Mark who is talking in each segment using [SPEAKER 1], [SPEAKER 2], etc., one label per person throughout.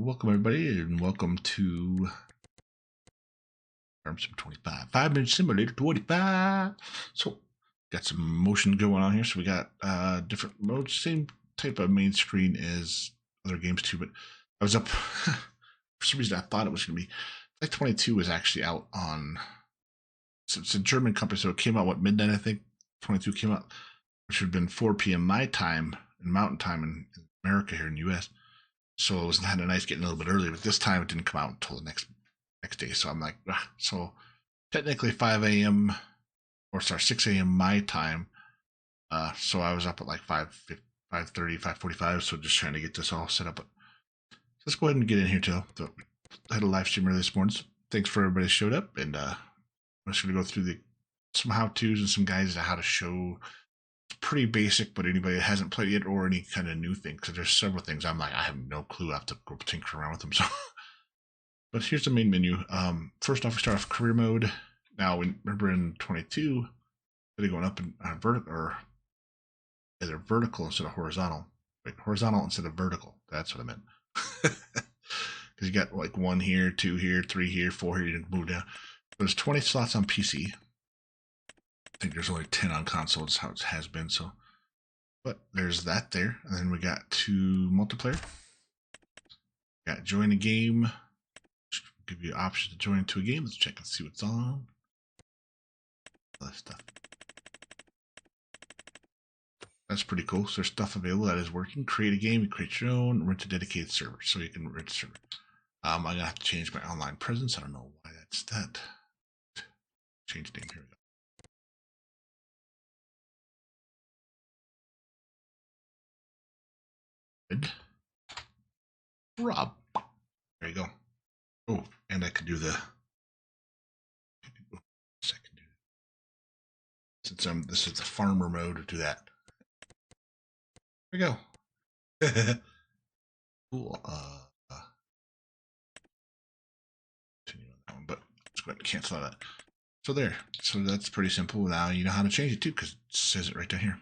[SPEAKER 1] Welcome everybody, and welcome to Farm Sim 25, 5-minute simulator 25. So, got some motion going on here. So we got different modes, same type of main screen as other games too. But I was up for some reason. I thought it was going to be FS25 was actually out on. So it's a German company, so it came out midnight, I think. 22 came out, which would have been 4 p.m. my time and Mountain Time in America here in the U.S. So it was kind of nice getting a little bit earlier, but this time it didn't come out until the next day. So I'm like, so technically 5 a.m. or sorry, 6 a.m. my time. So I was up at like 5:30, 5:45. So just trying to get this all set up. But let's go ahead and get in here too. So I had a live stream earlier this morning. So thanks for everybody that showed up, and I'm just going to go through some how-tos and some guides on how to show. It's pretty basic, but anybody that hasn't played yet or any kind of new thing, because there's several things I'm like, I have no clue. I have to go tinker around with them. So, but here's the main menu. First off, we start off career mode. Now, remember in 22, they're going up in vertical, or either vertical instead of horizontal. Like horizontal instead of vertical. That's what I meant. Because you got like 1 here, 2 here, 3 here, 4 here. You can move down. There's 20 slots on PC. I think there's only 10 on console. That's how it has been. So, but there's that there, and then we got 2 multiplayer. Got join a game. Give you an option to join into a game. Let's check and see what's on. All that stuff. That's pretty cool. So there's stuff available that is working. Create a game. You create your own. Rent a dedicated server, so you can rent a server. I'm gonna have to change my online presence. I don't know why that's that. Change name. Here we go. Rob. There you go. Oh, and I could do the. Since this is the farmer mode, to do that. There we go. Cool. Continue on that one, but let's go ahead and cancel that. So there. So that's pretty simple. Now you know how to change it too, because it says it right down here.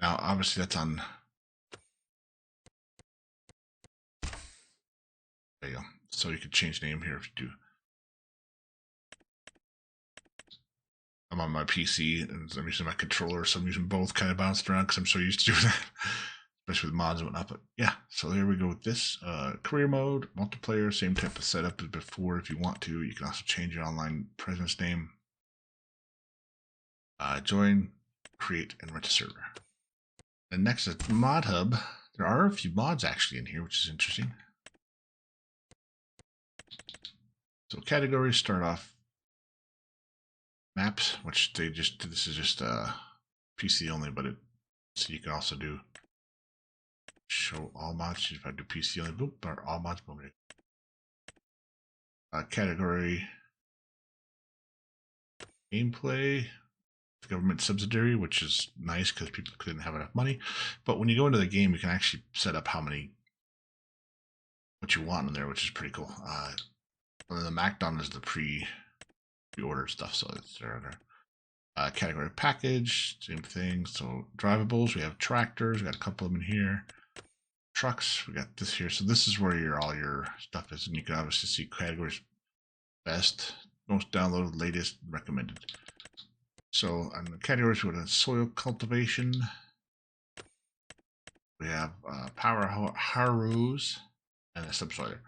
[SPEAKER 1] Now, obviously, that's on. There you go. So you can change name here if you do. I'm on my PC and I'm using my controller, so I'm using both kind of bounced around because I'm so used to doing that, especially with mods and whatnot. But yeah, so there we go with this. Career mode, multiplayer, same type of setup as before if you want to. You can also change your online presence name. Join, create, and rent a server. And next is Mod Hub. There are a few mods actually in here, which is interesting. So categories start off maps, which this is just PC only, but so you can also do show all mods. If I do PC only, boop, or all mods, boom. Category gameplay, the government subsidiary, which is nice because people couldn't have enough money. But when you go into the game, you can actually set up what you want in there, which is pretty cool. The MacDon is the pre-ordered stuff, so it's there. Category package, same thing. So drivables, we have tractors, we got a couple of them in here. Trucks, we got this here. So this is where all your stuff is, and you can obviously see categories: best, most downloaded, latest, recommended. So on the categories, we have soil cultivation. We have power harrows and a subsoiler.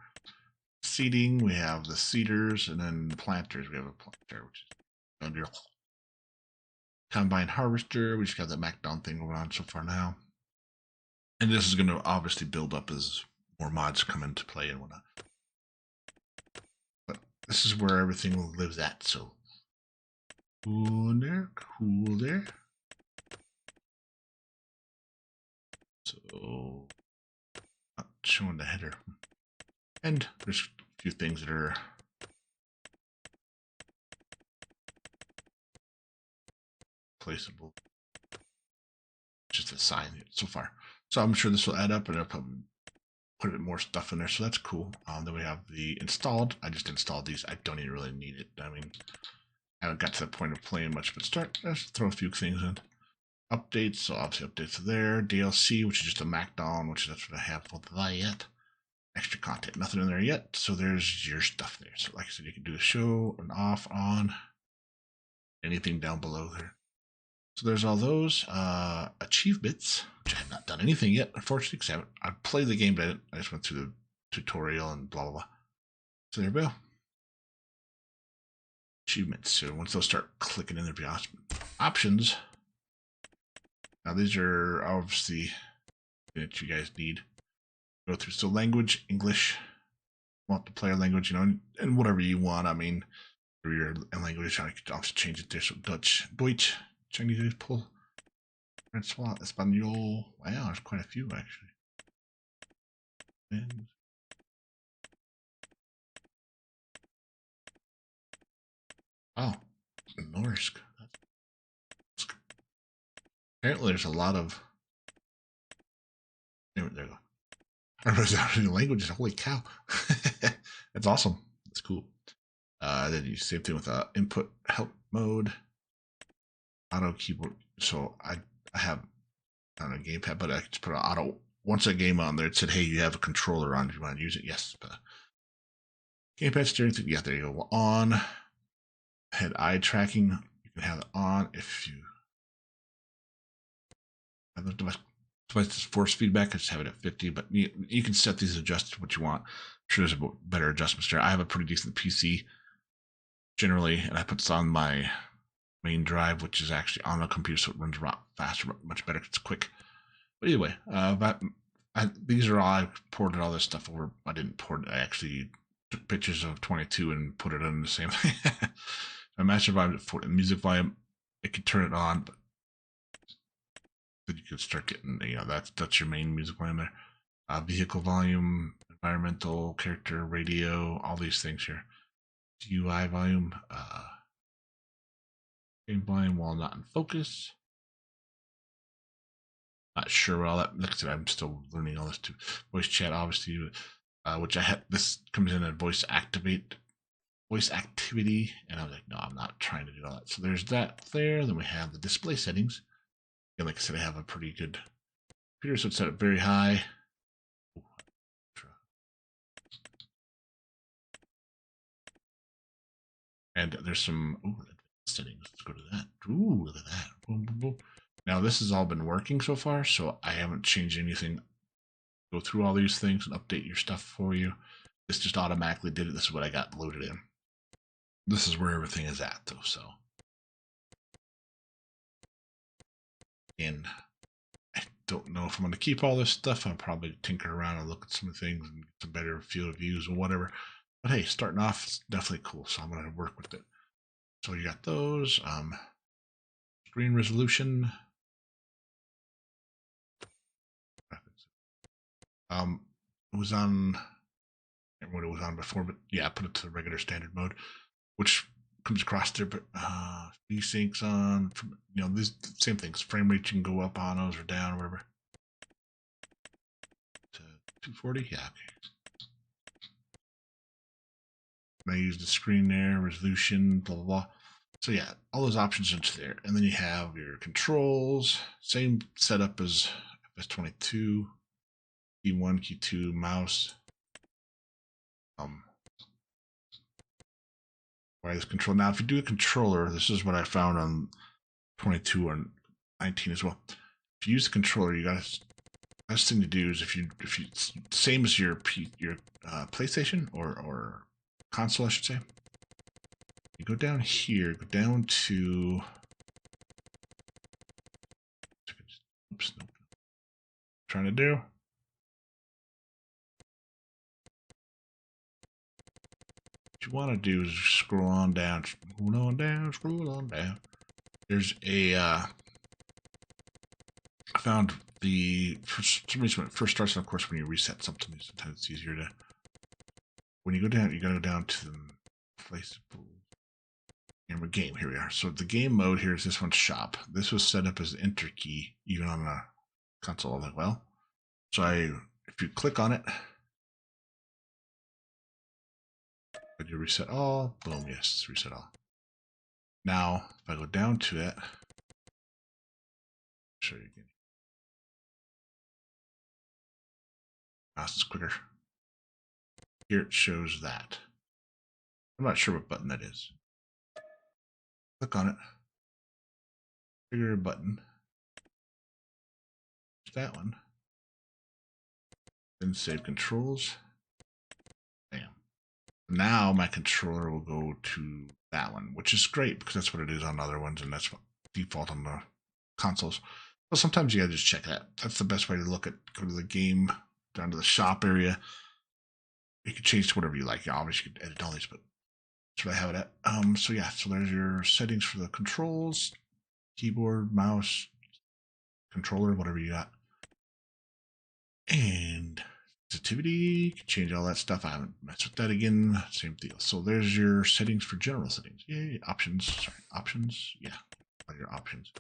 [SPEAKER 1] Seeding, we have the seeders, and then planters. We have a planter, which is under combine harvester. We just got that MacDon thing going on so far now, and this is going to obviously build up as more mods come into play and whatnot. But this is where everything lives at. So cool there, cool there. So not showing the header. And there's a few things that are placeable. Just a sign so far. So I'm sure this will add up, and I'll probably put a bit more stuff in there. So that's cool. Then we have the installed. I just installed these. I don't even really need it. I mean, I haven't got to the point of playing much, but let's throw a few things in. Updates. So obviously updates are there. DLC, which is just a MacDon, which that's what I have for that. extra content. Nothing in there yet, so there's your stuff there. So like I said, you can do a show, an off, on, anything down below there. So there's all those achievements, which I have not done anything yet, unfortunately, because I've played the game, but I just went through the tutorial and blah, blah, blah. So there we go. Achievements. So once they'll start clicking in, there'll be awesome options. Now these are obviously that you guys need. Go through. So language, English, multiplayer language, and whatever you want. I mean, for your language, I could also change it there. So Dutch, Deutsch, Chinese, Pol, French, Espanol. Wow, there's quite a few actually. And oh, Norse. Apparently, there's a lot of. There we go. Languages. Holy cow, that's awesome. That's cool. Then you same thing with input help mode, auto keyboard. So I have on a gamepad, but I just put an auto. Once a game on there, it said, "Hey, you have a controller on. Do you want to use it?" Yes. But gamepad steering thing. Yeah, there you go. On head eye tracking. You can have it on if you have the device force feedback. I just have it at 50, but you can set these adjust to what you want. I'm sure there's a better adjustments there. I have a pretty decent PC generally, and I put this on my main drive, which is actually on a computer, so it runs a lot faster, much better. It's quick. But anyway, these are all I ported all this stuff over. I didn't port it. I actually took pictures of 22 and put it on the same thing. My master volume for music volume, it could turn it on, but you could start getting, that's your main music volume there. Vehicle volume, environmental, character, radio, all these things here. UI volume, game volume while not in focus. Not sure what all that. Like I said, I'm still learning all this too. Voice chat, obviously, which I had. This comes in at voice activity, and I was like, no, I'm not trying to do all that. So there's that there. Then we have the display settings. And like I said, I have a pretty good computer, so it's set up very high. And there's some settings. Let's go to that. Ooh, look at that. Boom, boom, boom. Now this has all been working so far, so I haven't changed anything. Go through all these things and update your stuff for you. This just automatically did it. This is what I got loaded in. This is where everything is at, though. So, and I don't know if I'm going to keep all this stuff. I'll probably tinker around and look at some things and get some better field of views or whatever. But hey, starting off, it's definitely cool. So I'm going to work with it. So you got those. Screen resolution. It was on. I can't remember what it was on before, but yeah, I put it to the regular standard mode, which comes across there. But V-Sync's on. These same things. Frame rate you can go up on those or down or whatever. To 240, yeah. Okay. I use the screen there, resolution, blah blah blah. So yeah, all those options are there, and then you have your controls. Same setup as FS25, key 1, key 2, mouse. Wireless control. Now, if you do a controller, this is what I found on 22 or 19 as well. If you use a controller, you got to. Best thing to do is if you same as your PlayStation or console, I should say. You go down here, go down to. Oops, nope. Trying to do. What you want to do is scroll on down, scroll on down, scroll on down. There's a. I found for some reason when it first starts, and of course when you reset something, sometimes it's easier to. When you go down, you got to go down to the place. Game. Here we are. So the game mode here is this one, shop. This was set up as enter key, even on a console as well. So if you click on it, would you reset all? Boom, yes, reset all. Now, if I go down to it, show you again. Mouse is quicker. Here it shows that. I'm not sure what button that is. Click on it. Trigger a button. It's that one. Then save controls. Bam. Now my controller will go to that one, which is great because that's what it is on other ones, and that's what default on the consoles. But sometimes you gotta just check that. That's the best way to look at. Go to the game, down to the shop area. You can change to whatever you like. You obviously could edit all these, but that's what I have it at. So yeah, so there's your settings for the controls, keyboard, mouse, controller, whatever you got. And sensitivity, you can change all that stuff. I haven't messed with that again. Same deal. So there's your settings for general settings. Yay, options. Sorry, options. Yeah, all your options.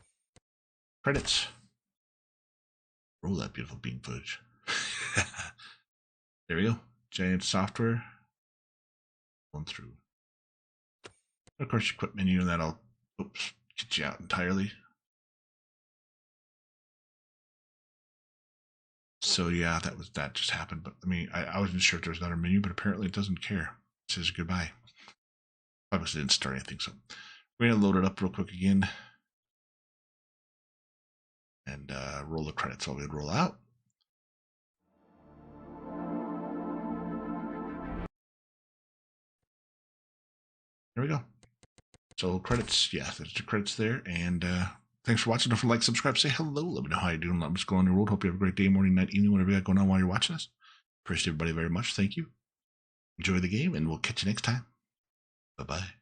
[SPEAKER 1] Credits. Roll that beautiful beam footage. There we go. Giant software. Going through. Of course, your quit menu, and that'll get you out entirely. So yeah, that just happened. But I mean, I wasn't sure if there was another menu, but apparently it doesn't care. It says goodbye. Obviously didn't start anything, so we're gonna load it up real quick again and roll the credits. So we'll roll out. There we go. So credits, yeah, there's the credits there. And thanks for watching. Don't forget to like, subscribe, say hello. Let me know how you're doing. Let me go on your road. Hope you have a great day, morning, night, evening, whatever you got going on while you're watching us. Appreciate everybody very much. Thank you. Enjoy the game, and we'll catch you next time. Bye-bye.